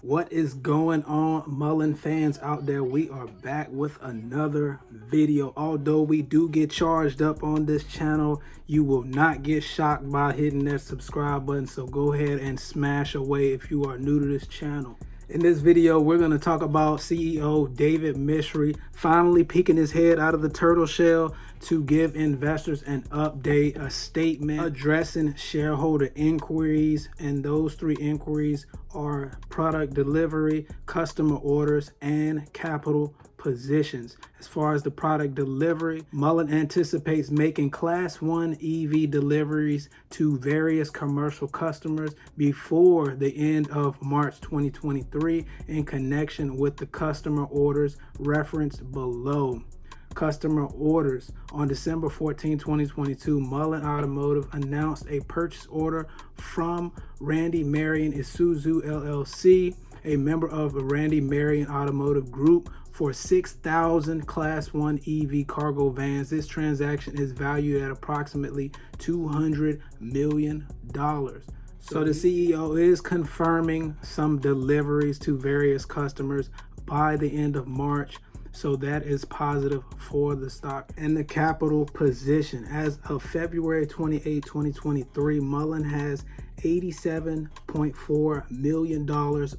What is going on, Mullen fans out there? We are back with another video. Although we do get charged up on this channel, you will not get shocked by hitting that subscribe button. So go ahead and smash away if you are new to this channel. In this video, we're going to talk about CEO David Mishry finally peeking his head out of the turtle shell to give investors an update, a statement addressing shareholder inquiries. And those three inquiries are product delivery, customer orders, and capital positions. As far as the product delivery, Mullen anticipates making Class 1 EV deliveries to various commercial customers before the end of March 2023 in connection with the customer orders referenced below. Customer orders. On December 14, 2022, Mullen Automotive announced a purchase order from Randy Marion Isuzu LLC, a member of the Randy Marion Automotive Group, for 6,000 Class 1 EV cargo vans. This transaction is valued at approximately $200 million. So the CEO is confirming some deliveries to various customers by the end of March. So that is positive for the stock. And the capital position. As of February 28, 2023, Mullen has $87.4 million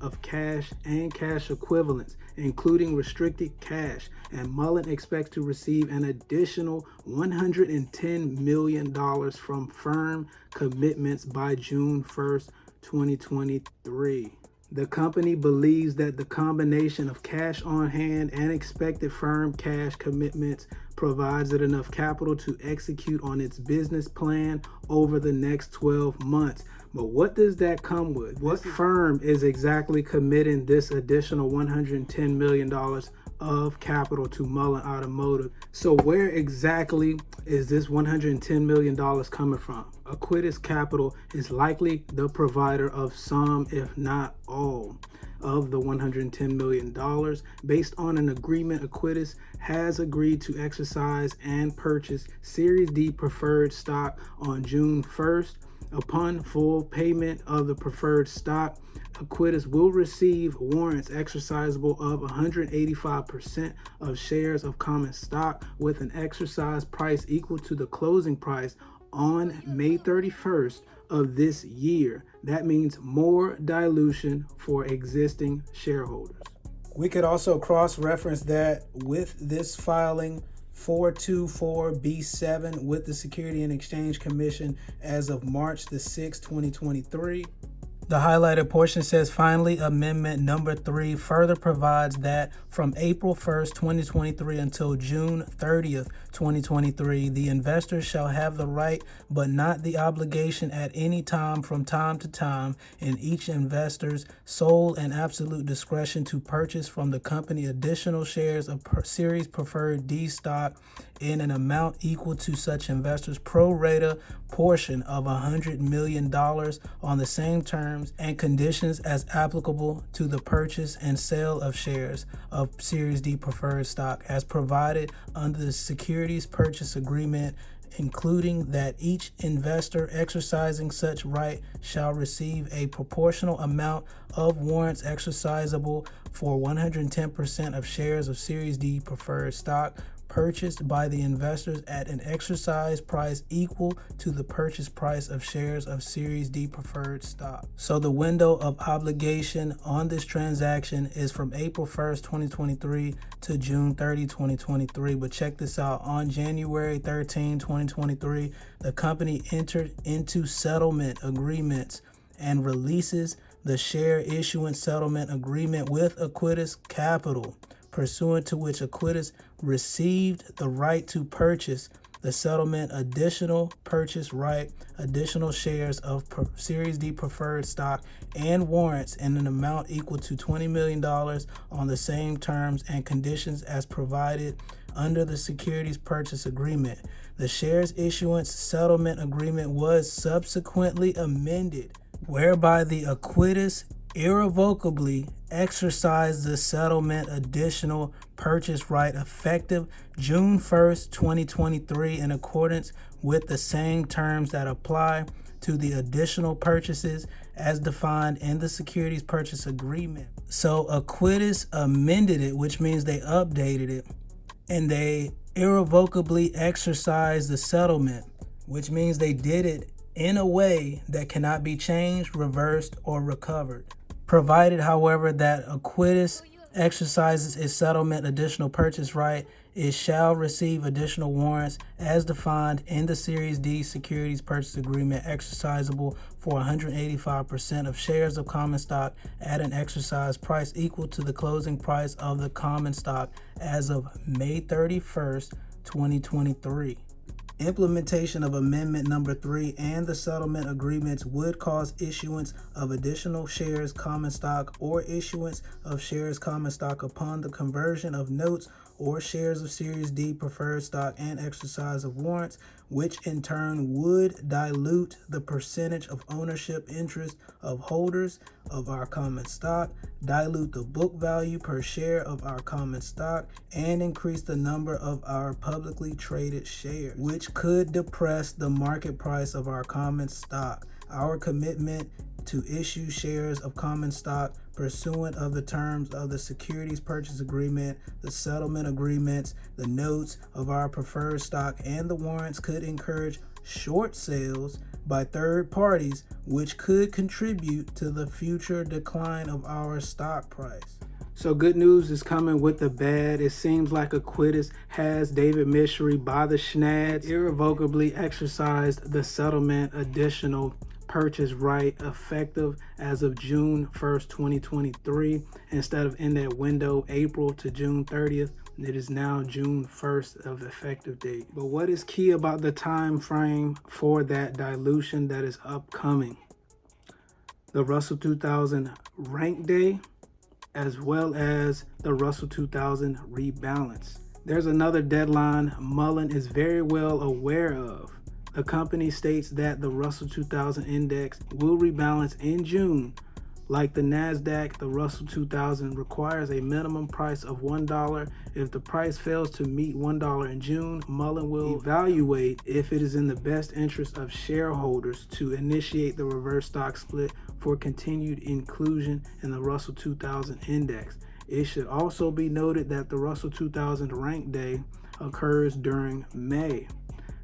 of cash and cash equivalents, including restricted cash. And Mullen expects to receive an additional $110 million from firm commitments by June 1st, 2023. The company believes that the combination of cash on hand and expected firm cash commitments provides it enough capital to execute on its business plan over the next 12 months. But what does that come with? What firm is exactly committing this additional $110 million of capital to Mullen Automotive? So where exactly is this $110 million coming from? Aquitas Capital is likely the provider of some, if not all, of the $110 million. Based on an agreement, Aquitas has agreed to exercise and purchase Series D preferred stock on June 1st. Upon full payment of the preferred stock, Aquitas will receive warrants exercisable of 185% of shares of common stock with an exercise price equal to the closing price on May 31st of this year. That means more dilution for existing shareholders. We could also cross-reference that with this filing 424B7 with the Security and Exchange Commission as of March the 6th, 2023. The highlighted portion says, finally, Amendment Number 3 further provides that from April 1st, 2023 until June 30th, 2023, the investors shall have the right but not the obligation at any time from time to time in each investor's sole and absolute discretion to purchase from the company additional shares of Series Preferred D stock in an amount equal to such investors' pro rata portion of $100 million on the same terms and conditions as applicable to the purchase and sale of shares of Series D preferred stock as provided under the Securities Purchase Agreement, including that each investor exercising such right shall receive a proportional amount of warrants exercisable for 110% of shares of Series D preferred stock purchased by the investors at an exercise price equal to the purchase price of shares of Series D preferred stock. So the window of obligation on this transaction is from April 1st, 2023 to June 30, 2023. But check this out. On January 13, 2023, the company entered into settlement agreements and releases the share issuance settlement agreement with Aquitas Capital, pursuant to which Aquitas received the right to purchase the settlement additional purchase right, additional shares of Series D preferred stock and warrants in an amount equal to $20 million on the same terms and conditions as provided under the Securities Purchase Agreement. The shares issuance settlement agreement was subsequently amended, whereby the Aquitas irrevocably exercise the settlement additional purchase right effective June 1st, 2023 in accordance with the same terms that apply to the additional purchases as defined in the securities purchase agreement. So Acquitus amended it, which means they updated it, and they irrevocably exercised the settlement, which means they did it in a way that cannot be changed, reversed, or recovered. Provided, however, that Acquitus exercises its settlement additional purchase right, it shall receive additional warrants as defined in the Series D Securities Purchase Agreement, exercisable for 185% of shares of common stock at an exercise price equal to the closing price of the common stock as of May 31st, 2023. Implementation of Amendment Number 3 and the settlement agreements would cause issuance of additional shares common stock or issuance of shares common stock upon the conversion of notes or shares of Series D preferred stock and exercise of warrants, which in turn would dilute the percentage of ownership interest of holders of our common stock, dilute the book value per share of our common stock, and increase the number of our publicly traded shares, which could depress the market price of our common stock. Our commitment to issue shares of common stock pursuant of the terms of the securities purchase agreement, the settlement agreements, the notes of our preferred stock, and the warrants could encourage short sales by third parties, which could contribute to the future decline of our stock price. So good news is coming with the bad. It seems like Acquitus has David Michery by the schnads, irrevocably exercised the settlement additional purchase right effective as of June 1st, 2023. Instead of in that window, April to June 30th, it is now June 1st of effective date. But what is key about the time frame for that dilution that is upcoming? The Russell 2000 rank day, as well as the Russell 2000 rebalance. There's another deadline Mullen is very well aware of. The company states that the Russell 2000 index will rebalance in June. Like the NASDAQ, the Russell 2000 requires a minimum price of $1. If the price fails to meet $1 in June, Mullen will evaluate if it is in the best interest of shareholders to initiate the reverse stock split for continued inclusion in the Russell 2000 index. It should also be noted that the Russell 2000 rank day occurs during May.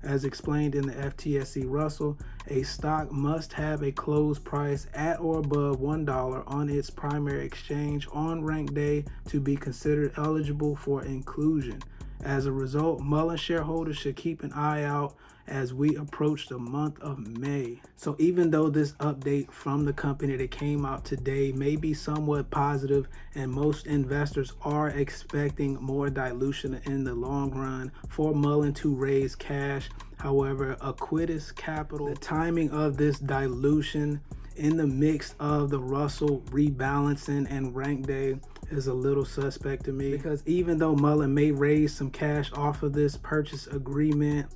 As explained in the FTSE Russell, a stock must have a close price at or above $1 on its primary exchange on rank day to be considered eligible for inclusion. As a result, Mullen shareholders should keep an eye out as we approach the month of May. So even though this update from the company that came out today may be somewhat positive and most investors are expecting more dilution in the long run for Mullen to raise cash, however, Acquitus Capital, the timing of this dilution in the mix of the Russell rebalancing and rank day is a little suspect to me, because even though Mullen may raise some cash off of this purchase agreement,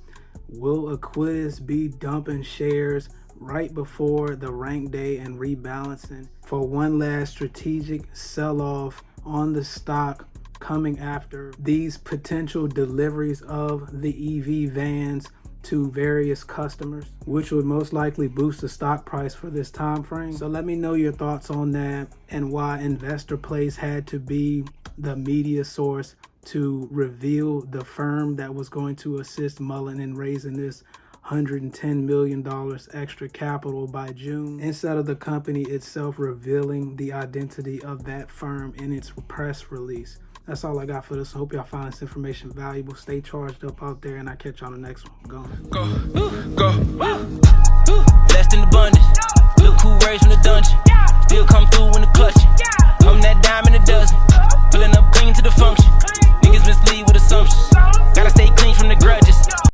will Acquitus be dumping shares right before the rank day and rebalancing for one last strategic sell-off on the stock coming after these potential deliveries of the EV vans to various customers, which would most likely boost the stock price for this time frame? So let me know your thoughts on that and why Investor Place had to be the media source to reveal the firm that was going to assist Mullen in raising this $110 million extra capital by June, instead of the company itself revealing the identity of that firm in its press release. That's all I got for this. Hope y'all find this information valuable. Stay charged up out there, and I'll catch y'all on the next one. Go. Blessed in abundance. Look who raised from the dungeon.